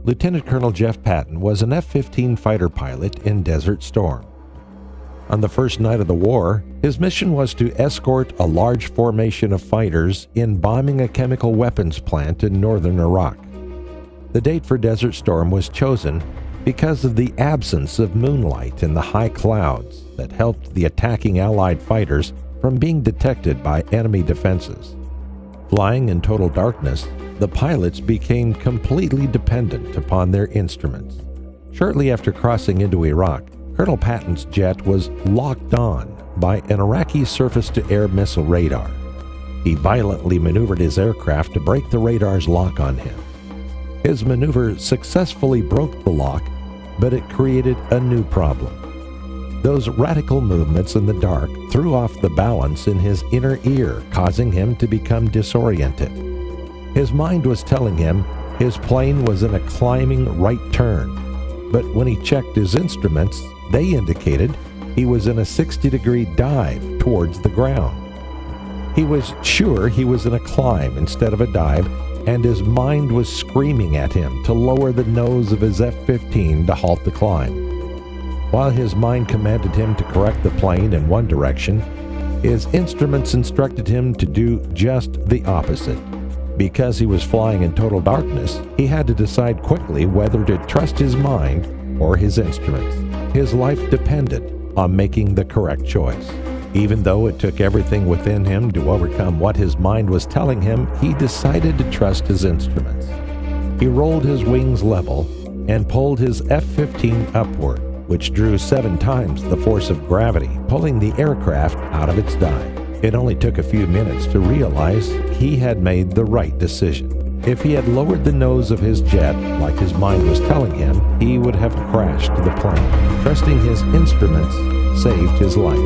Lieutenant Colonel Jeff Patton was an F-15 fighter pilot in Desert Storm. On the first night of the war, his mission was to escort a large formation of fighters in bombing a chemical weapons plant in northern Iraq. The date for Desert Storm was chosen because of the absence of moonlight in the high clouds that helped the attacking Allied fighters from being detected by enemy defenses. Flying in total darkness, the pilots became completely dependent upon their instruments. Shortly after crossing into Iraq, Colonel Patton's jet was locked on by an Iraqi surface-to-air missile radar. He violently maneuvered his aircraft to break the radar's lock on him. His maneuver successfully broke the lock, but it created a new problem. Those radical movements in the dark threw off the balance in his inner ear, causing him to become disoriented. His mind was telling him his plane was in a climbing right turn, but when he checked his instruments, they indicated he was in a 60-degree dive towards the ground. He was sure he was in a climb instead of a dive, and his mind was screaming at him to lower the nose of his F-15 to halt the climb. While his mind commanded him to correct the plane in one direction, his instruments instructed him to do just the opposite. Because he was flying in total darkness, he had to decide quickly whether to trust his mind or his instruments. His life depended on making the correct choice. Even though it took everything within him to overcome what his mind was telling him, he decided to trust his instruments. He rolled his wings level and pulled his F-15 upward, which drew 7 times the force of gravity, pulling the aircraft out of its dive. It only took a few minutes to realize he had made the right decision. If he had lowered the nose of his jet, like his mind was telling him, he would have crashed the plane. Trusting his instruments saved his life.